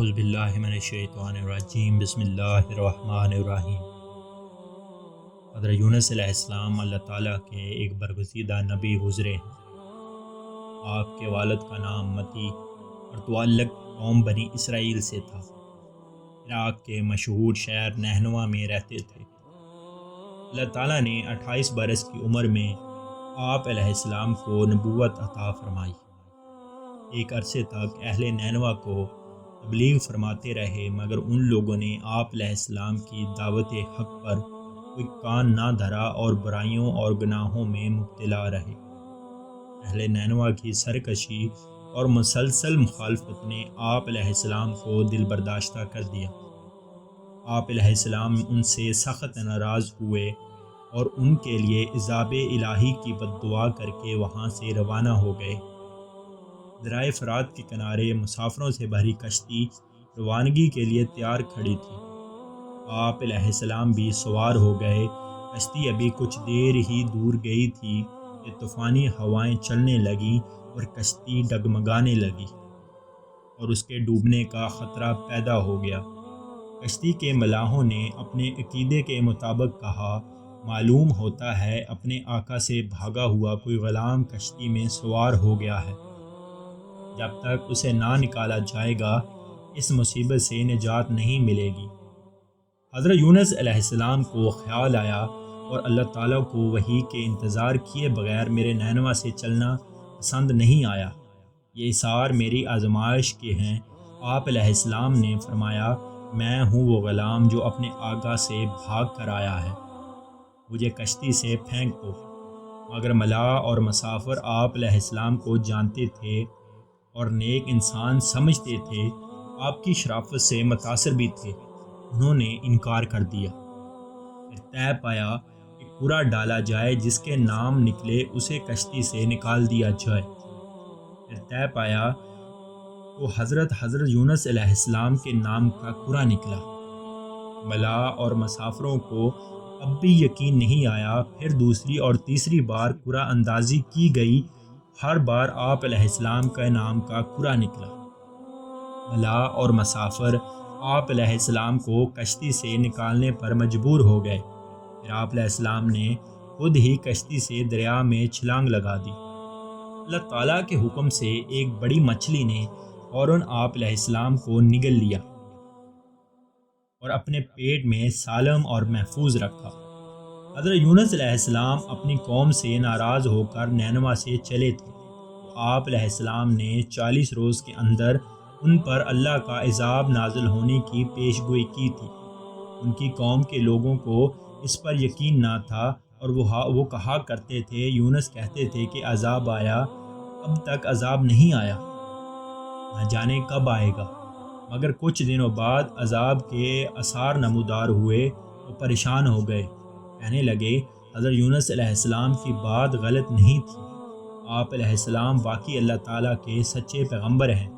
اعوذ باللہ من الشیطان الرجیم بسم اللہ الرحمن الرحیم۔ حضرت یونس علیہ السلام اللہ تعالیٰ کے ایک برگزیدہ نبی گزرے ہیں۔ آپ کے والد کا نام متی اور تعلق قوم بنی اسرائیل سے تھا۔ عراق کے مشہور شہر نینوا میں رہتے تھے۔ اللہ تعالیٰ نے 28 برس کی عمر میں آپ علیہ السلام کو نبوت عطا فرمائی۔ ایک عرصے تک اہل نینوا کو تبلیغ فرماتے رہے، مگر ان لوگوں نے آپ علیہ السلام کی دعوت حق پر کوئی کان نہ دھرا اور برائیوں اور گناہوں میں مبتلا رہے۔ اہل نینوا کی سرکشی اور مسلسل مخالفت نے آپ علیہ السلام کو دل برداشتہ کر دیا۔ آپ علیہ السلام ان سے سخت ناراض ہوئے اور ان کے لیے عذاب الہی کی بد دعا کر کے وہاں سے روانہ ہو گئے۔ دریائے فرات کے کنارے مسافروں سے بھری کشتی روانگی کے لیے تیار کھڑی تھی۔ آپ علیہ السلام بھی سوار ہو گئے۔ کشتی ابھی کچھ دیر ہی دور گئی تھی کہ طوفانی ہوائیں چلنے لگیں اور کشتی ڈگمگانے لگی اور اس کے ڈوبنے کا خطرہ پیدا ہو گیا۔ کشتی کے ملاحوں نے اپنے عقیدے کے مطابق کہا، معلوم ہوتا ہے اپنے آقا سے بھاگا ہوا کوئی غلام کشتی میں سوار ہو گیا ہے۔ جب تک اسے نہ نکالا جائے گا اس مصیبت سے نجات نہیں ملے گی۔ حضرت یونس علیہ السلام کو خیال آیا اور اللہ تعالیٰ کو وحی کے انتظار کیے بغیر میرے نینوا سے چلنا پسند نہیں آیا۔ یہ اثار میری آزمائش کے ہیں۔ آپ علیہ السلام نے فرمایا، میں ہوں وہ غلام جو اپنے آقا سے بھاگ کر آیا ہے، مجھے کشتی سے پھینک دو۔ مگر ملاح اور مسافر آپ علیہ السلام کو جانتے تھے اور نیک انسان سمجھتے تھے، آپ کی شرافت سے متاثر بھی تھے۔ انہوں نے انکار کر دیا۔ پھر طے پایا کہ پورا ڈالا جائے، جس کے نام نکلے اسے کشتی سے نکال دیا جائے۔ پھر طے پایا تو حضرت یونس علیہ السلام کے نام کا کرا نکلا۔ ملاح اور مسافروں کو اب بھی یقین نہیں آیا۔ پھر دوسری اور تیسری بار کرا اندازی کی گئی، ہر بار آپ علیہ السلام کا نام کا کرا نکلا۔ ملاح اور مسافر آپ علیہ السلام کو کشتی سے نکالنے پر مجبور ہو گئے۔ پھر آپ علیہ السلام نے خود ہی کشتی سے دریا میں چھلانگ لگا دی۔ اللہ تعالیٰ کے حکم سے ایک بڑی مچھلی نے فوراً آپ علیہ السلام کو نگل لیا اور اپنے پیٹ میں سالم اور محفوظ رکھا۔ حضرت یونس علیہ السلام اپنی قوم سے ناراض ہو کر نینوا سے چلے تھے، تو آپ علیہ السلام نے 40 روز کے اندر ان پر اللہ کا عذاب نازل ہونے کی پیش گوئی کی تھی۔ ان کی قوم کے لوگوں کو اس پر یقین نہ تھا اور وہ کہا کرتے تھے، یونس کہتے تھے کہ عذاب آیا، اب تک عذاب نہیں آیا، نہ جانے کب آئے گا۔ مگر کچھ دنوں بعد عذاب کے آثار نمودار ہوئے تو پریشان ہو گئے، کہنے لگے حضرت یونس علیہ السلام کی بات غلط نہیں تھی، آپ علیہ السلام واقعی اللہ تعالیٰ کے سچے پیغمبر ہیں۔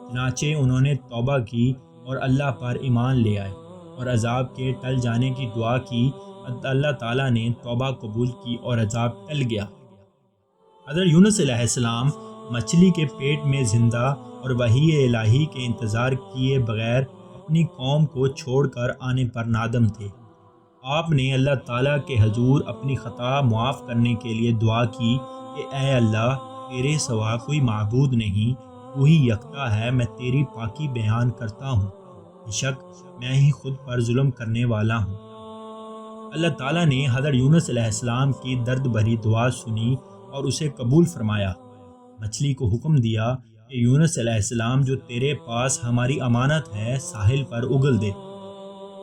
چنانچہ انہوں نے توبہ کی اور اللہ پر ایمان لے آئے اور عذاب کے ٹل جانے کی دعا کی۔ اللہ تعالیٰ نے توبہ قبول کی اور عذاب ٹل گیا۔ حضرت یونس علیہ السلام مچھلی کے پیٹ میں زندہ اور وحی الہی کے انتظار کیے بغیر اپنی قوم کو چھوڑ کر آنے پر نادم تھے۔ آپ نے اللہ تعالیٰ کے حضور اپنی خطا معاف کرنے کے لیے دعا کی کہ اے اللہ، تیرے سوا کوئی معبود نہیں، تو ہی یکتا ہے، میں تیری پاکی بیان کرتا ہوں، بے شک میں ہی خود پر ظلم کرنے والا ہوں۔ اللہ تعالیٰ نے حضرت یونس علیہ السلام کی درد بھری دعا سنی اور اسے قبول فرمایا۔ مچھلی کو حکم دیا کہ یونس علیہ السلام جو تیرے پاس ہماری امانت ہے، ساحل پر اگل دے۔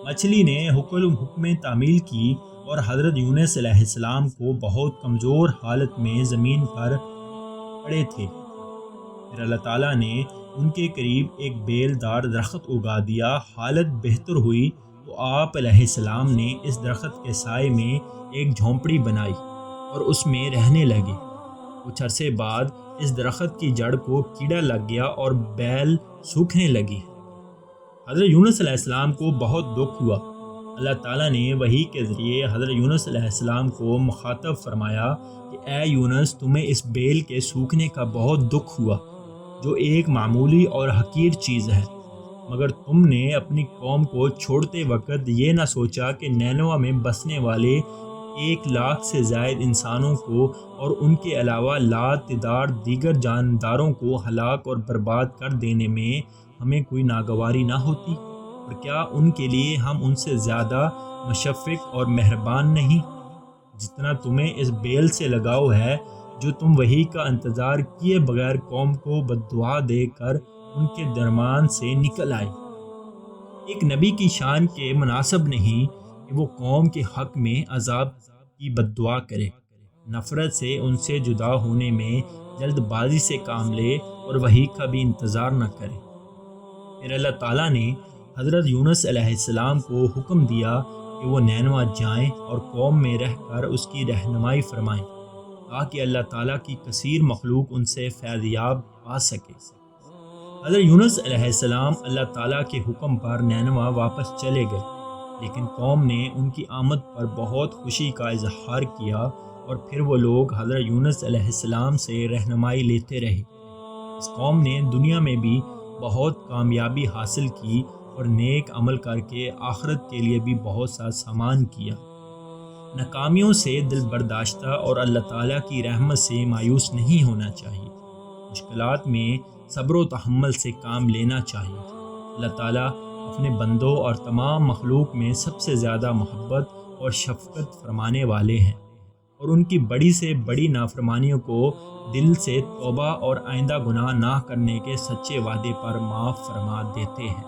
مچھلی نے حکم تعمیل کی اور حضرت یونس علیہ السلام کو بہت کمزور حالت میں زمین پر پڑے تھے۔ پھر اللہ تعالیٰ نے ان کے قریب ایک بیل دار درخت اگا دیا۔ حالت بہتر ہوئی تو آپ علیہ السلام نے اس درخت کے سائے میں ایک جھونپڑی بنائی اور اس میں رہنے لگے۔ کچھ عرصے بعد اس درخت کی جڑ کو کیڑا لگ گیا اور بیل سوکھنے لگی۔ حضرت یونس علیہ السلام کو بہت دکھ ہوا۔ اللہ تعالیٰ نے وحی کے ذریعے حضرت یونس علیہ السلام کو مخاطب فرمایا کہ اے یونس، تمہیں اس بیل کے سوکھنے کا بہت دکھ ہوا، جو ایک معمولی اور حقیر چیز ہے، مگر تم نے اپنی قوم کو چھوڑتے وقت یہ نہ سوچا کہ نینوا میں بسنے والے 1,00,000 سے زائد انسانوں کو اور ان کے علاوہ لاتعداد دیگر جانداروں کو ہلاک اور برباد کر دینے میں ہمیں کوئی ناگواری نہ ہوتی، اور کیا ان کے لیے ہم ان سے زیادہ مشفق اور مہربان نہیں؟ جتنا تمہیں اس بیل سے لگاؤ ہے جو تم وحی کا انتظار کیے بغیر قوم کو بددعا دے کر ان کے درمیان سے نکل آئے۔ ایک نبی کی شان کے مناسب نہیں کہ وہ قوم کے حق میں عذاب کی بددعا کرے، نفرت سے ان سے جدا ہونے میں جلد بازی سے کام لے اور وحی کا بھی انتظار نہ کرے۔ پھر اللہ تعالیٰ نے حضرت یونس علیہ السلام کو حکم دیا کہ وہ نینوا جائیں اور قوم میں رہ کر اس کی رہنمائی فرمائیں تاکہ اللہ تعالیٰ کی کثیر مخلوق ان سے فیض یاب پا سکے۔ حضرت یونس علیہ السلام اللہ تعالیٰ کے حکم پر نینوا واپس چلے گئے، لیکن قوم نے ان کی آمد پر بہت خوشی کا اظہار کیا اور پھر وہ لوگ حضرت یونس علیہ السلام سے رہنمائی لیتے رہے۔ اس قوم نے دنیا میں بھی بہت کامیابی حاصل کی اور نیک عمل کر کے آخرت کے لیے بھی بہت سا سامان کیا۔ ناکامیوں سے دل برداشتہ اور اللہ تعالیٰ کی رحمت سے مایوس نہیں ہونا چاہیے۔ مشکلات میں صبر و تحمل سے کام لینا چاہیے۔ اللہ تعالیٰ اپنے بندوں اور تمام مخلوق میں سب سے زیادہ محبت اور شفقت فرمانے والے ہیں، اور ان کی بڑی سے بڑی نافرمانیوں کو دل سے توبہ اور آئندہ گناہ نہ کرنے کے سچے وعدے پر معاف فرما دیتے ہیں۔